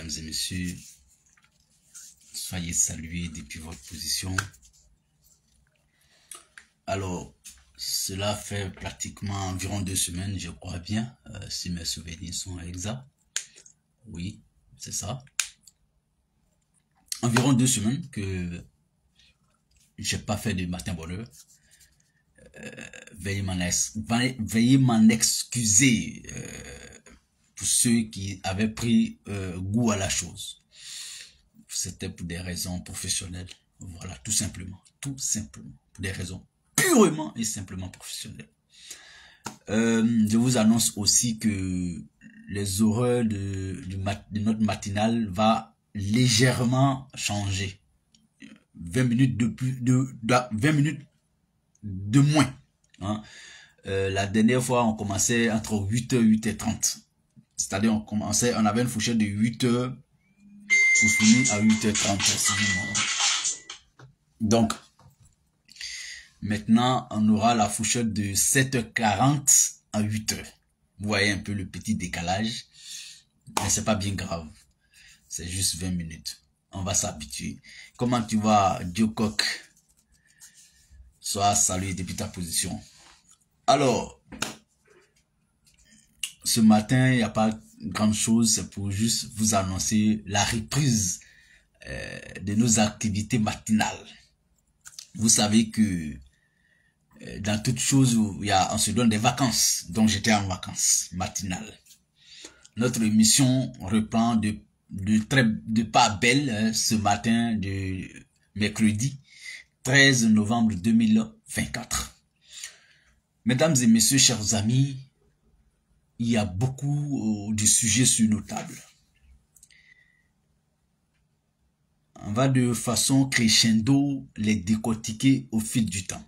mesdames et messieurs, soyez salués depuis votre position. Alors, cela fait pratiquement environ 2 semaines, je crois bien, si mes souvenirs sont exacts. Oui, c'est ça. Environ 2 semaines que j'ai pas fait de matin bonheur. Veuillez m'en excuser pour ceux qui avaient pris goût à la chose. C'était pour des raisons professionnelles. Voilà, tout simplement. Tout simplement. Pour des raisons purement et simplement professionnelles. Je vous annonce aussi que les horaires de notre matinale va légèrement changer. 20 minutes de plus, 20 minutes de moins. Hein. La dernière fois, on commençait entre 8h et 8h30. C'est-à-dire, on avait une fourchette de 8h pour finir à 8h30. Donc, maintenant, on aura la fourchette de 7h40 à 8h. Vous voyez un peu le petit décalage. Mais c'est pas bien grave. C'est juste 20 minutes. On va s'habituer. Comment tu vas, Diococ? Sois salué depuis ta position. Alors, ce matin, il n'y a pas grande chose. C'est pour juste vous annoncer la reprise de nos activités matinales. Vous savez que dans toute chose, on se donne des vacances. Donc, j'étais en vacances matinales. Notre émission reprend de pas belle ce matin de mercredi 13 novembre 2024. Mesdames et messieurs, chers amis, il y a beaucoup de sujets sur nos tables. On va de façon crescendo les décortiquer au fil du temps.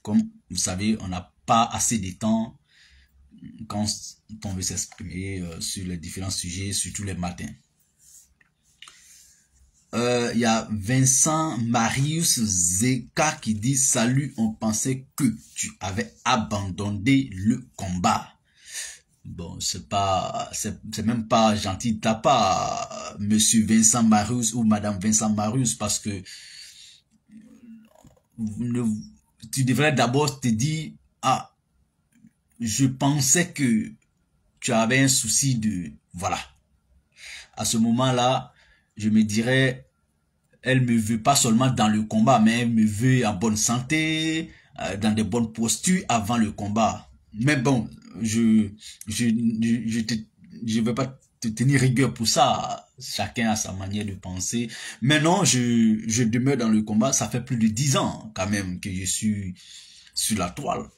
Comme vous savez, on n'a pas assez de temps quand on veut s'exprimer sur les différents sujets, surtout les matins. Il y a Vincent Marius Zeka qui dit « Salut, on pensait que tu avais abandonné le combat. » Bon, c'est même pas gentil de ta part, monsieur Vincent Marius ou madame Vincent Marius, parce que tu devrais d'abord te dire « Ah, je pensais que tu avais un souci de... » Voilà. À ce moment-là, je me dirais, elle me veut pas seulement dans le combat, mais elle me veut en bonne santé, dans de bonnes postures avant le combat. Mais bon, je vais pas te tenir rigueur pour ça. Chacun a sa manière de penser. Mais non, je demeure dans le combat. Ça fait plus de 10 ans quand même que je suis sur la toile.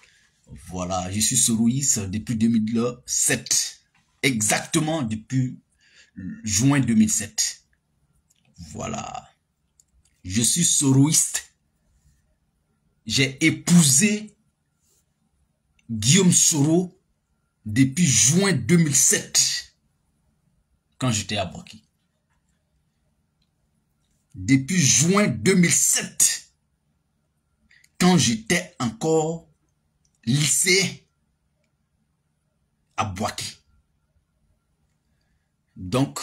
Voilà, je suis soroïste depuis 2007. Exactement depuis juin 2007. Voilà. Je suis soroïste. J'ai épousé Guillaume Soro depuis juin 2007. Quand j'étais à Boaké. Depuis juin 2007. Quand j'étais encore lycée à Boaké. Donc,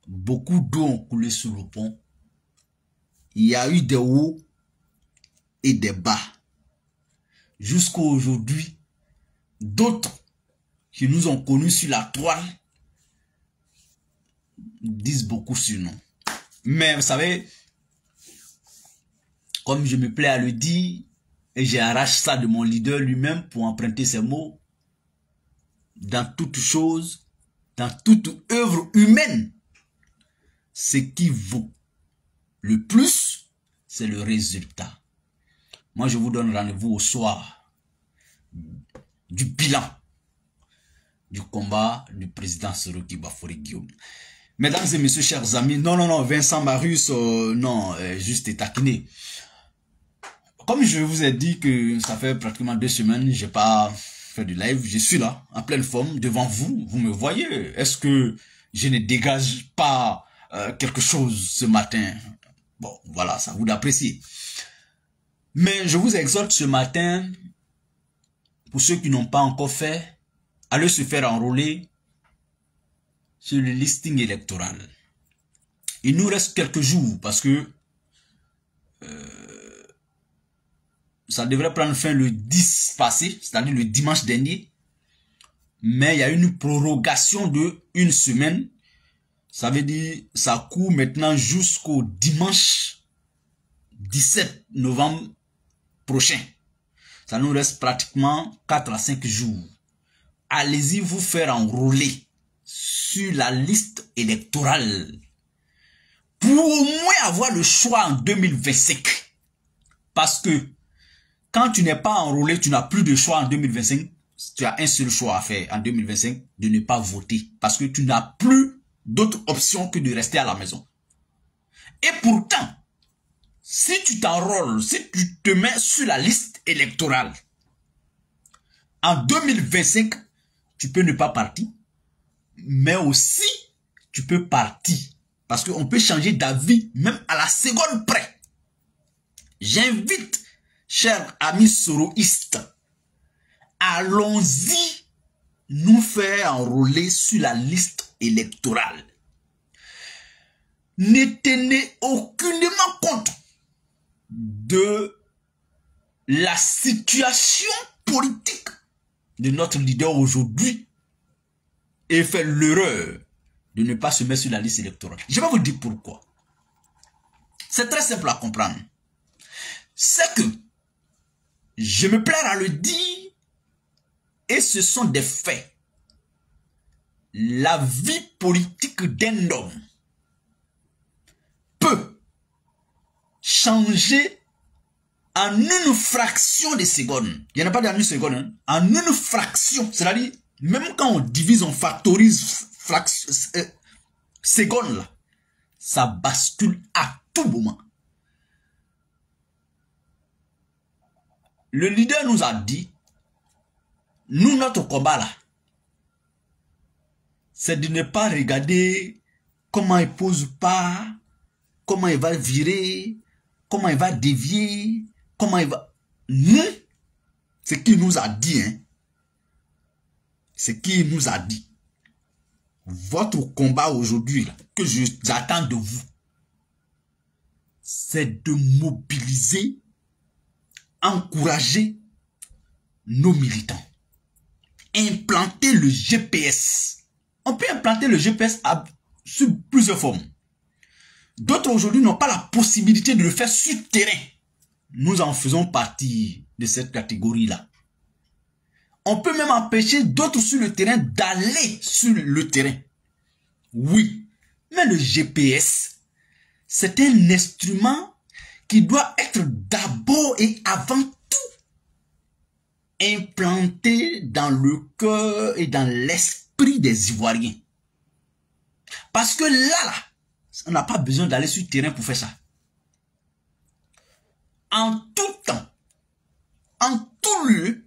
beaucoup d'eau ont coulé sous le pont. Il y a eu des hauts et des bas. Jusqu'à aujourd'hui, d'autres qui nous ont connus sur la toile disent beaucoup sur nous. Mais vous savez, comme je me plais à le dire, et j'arrache ça de mon leader lui-même pour emprunter ses mots, dans toute chose, dans toute œuvre humaine, ce qui vaut le plus, c'est le résultat. Moi, je vous donne rendez-vous au soir du bilan du combat du président Soroki Bafori Guillaume. Mesdames et messieurs, chers amis, non, Vincent Marius, non, juste taquiné. Comme je vous ai dit que ça fait pratiquement 2 semaines, j'ai pas fait de live, je suis là, en pleine forme, devant vous, vous me voyez. Est-ce que je ne dégage pas quelque chose ce matin? Bon, voilà, ça vous d'apprécier. Mais je vous exhorte ce matin, pour ceux qui n'ont pas encore fait, allez se faire enrôler sur le listing électoral. Il nous reste quelques jours parce que ça devrait prendre fin le 10 passé, c'est-à-dire le dimanche dernier. Mais il y a une prorogation de une semaine. Ça veut dire ça court maintenant jusqu'au dimanche 17 novembre prochain. Ça nous reste pratiquement 4 à 5 jours. Allez-y vous faire enrôler sur la liste électorale pour au moins avoir le choix en 2025. Parce que quand tu n'es pas enrôlé, tu n'as plus de choix en 2025. Tu as un seul choix à faire en 2025, de ne pas voter. Parce que tu n'as plus d'autre option que de rester à la maison. Et pourtant, si tu t'enrôles, si tu te mets sur la liste électorale, en 2025, tu peux ne pas partir, mais aussi tu peux partir. Parce qu'on peut changer d'avis même à la seconde près. J'invite, chers amis soroistes, allons-y nous faire enrôler sur la liste électorale. Ne tenez aucunement compte de la situation politique de notre leader aujourd'hui et fait l'erreur de ne pas se mettre sur la liste électorale. Je vais vous dire pourquoi. C'est très simple à comprendre. C'est que je me plais à le dire et ce sont des faits. La vie politique d'un homme peut changer en une fraction de seconde. Il n'y en a pas dans une seconde. Hein? En une fraction. C'est-à-dire, même quand on divise, on factorise seconde, là, ça bascule à tout moment. Le leader nous a dit, nous, notre combat là, c'est de ne pas regarder comment il pose pas, comment il va virer, comment il va dévier, comment il va... Nous, ce qu'il nous a dit, hein, ce qu'il nous a dit. Votre combat aujourd'hui, que j'attends de vous, c'est de mobiliser, encourager nos militants. Implanter le GPS. On peut implanter le GPS sur plusieurs formes. D'autres aujourd'hui n'ont pas la possibilité de le faire sur terrain. Nous en faisons partie de cette catégorie-là. On peut même empêcher d'autres sur le terrain d'aller sur le terrain. Oui, mais le GPS, c'est un instrument qui doit être d'abord et avant tout implanté dans le cœur et dans l'esprit des Ivoiriens. Parce que là, on n'a pas besoin d'aller sur le terrain pour faire ça. En tout temps, en tout lieu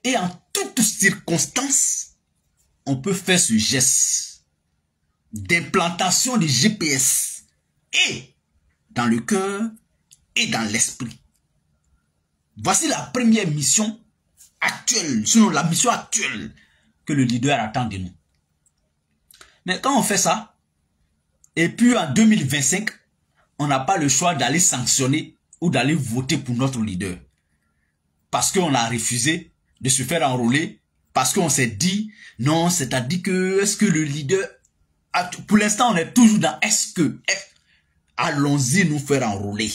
et en toutes circonstances, on peut faire ce geste d'implantation de GPS et dans le cœur et dans l'esprit. Voici la première mission actuelle, sinon la mission actuelle que le leader attend de nous. Mais quand on fait ça, et puis en 2025, on n'a pas le choix d'aller sanctionner ou d'aller voter pour notre leader. Parce qu'on a refusé de se faire enrôler, parce qu'on s'est dit, non, c'est-à-dire que, est-ce que le leader, pour l'instant on est toujours dans est-ce que, allons-y nous faire enrôler.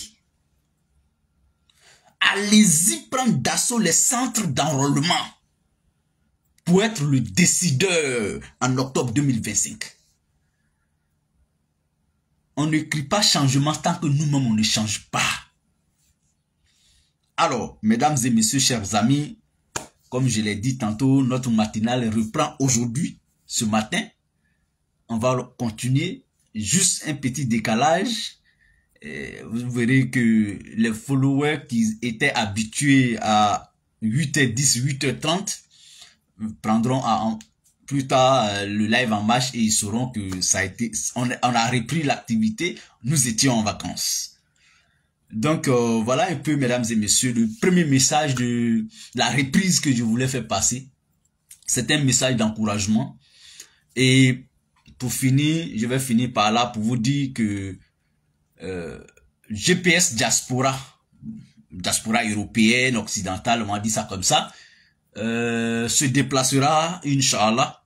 Allez-y prendre d'assaut les centres d'enrôlement pour être le décideur en octobre 2025. On ne crie pas changement tant que nous-mêmes on ne change pas. Alors, mesdames et messieurs, chers amis, comme je l'ai dit tantôt, notre matinale reprend aujourd'hui, ce matin. On va continuer, juste un petit décalage. Vous verrez que les followers qui étaient habitués à 8h10, 8h30 prendront plus tard le live en marche et ils sauront que ça a été, on a repris l'activité, nous étions en vacances. Donc voilà un peu, mesdames et messieurs, le premier message de la reprise que je voulais faire passer. C'est un message d'encouragement et pour finir, je vais finir par là pour vous dire que GPS diaspora européenne, occidentale, on va dire ça comme ça, se déplacera, Inch'Allah,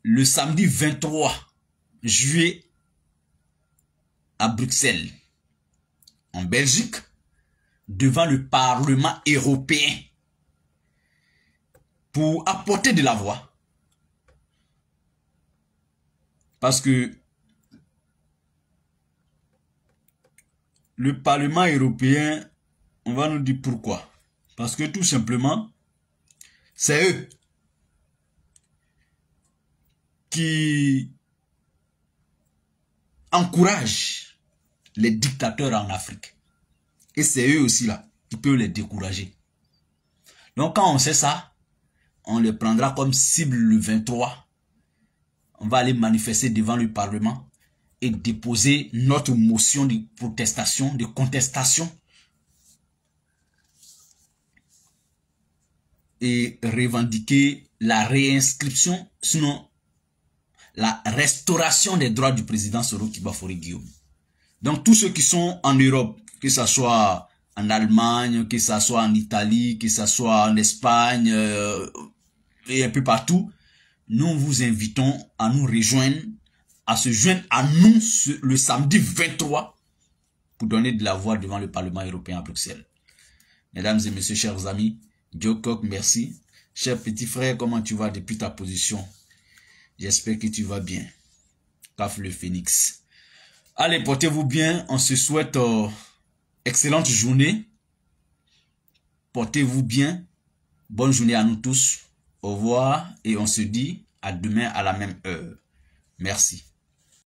le samedi 23 juillet à Bruxelles, en Belgique, devant le Parlement européen, pour apporter de la voix. Parce que le Parlement européen, on va nous dire pourquoi. Parce que tout simplement, c'est eux qui encouragent les dictateurs en Afrique. Et c'est eux aussi là qui peuvent les décourager. Donc quand on sait ça, on les prendra comme cible le 23. On va aller manifester devant le Parlement et déposer notre motion de protestation, de contestation. Et revendiquer la réinscription, sinon la restauration des droits du président Soro-Kiba Faure-Guillaume. Donc tous ceux qui sont en Europe, que ce soit en Allemagne, que ce soit en Italie, que ce soit en Espagne, et un peu partout, nous vous invitons à nous rejoindre, à se joindre à nous le samedi 23 pour donner de la voix devant le Parlement européen à Bruxelles. Mesdames et messieurs, chers amis, Diokok, merci. Cher petit frère, comment tu vas depuis ta position? J'espère que tu vas bien. Caf le Phénix. Allez, portez-vous bien. On se souhaite excellente journée. Portez-vous bien. Bonne journée à nous tous. Au revoir et on se dit à demain à la même heure. Merci.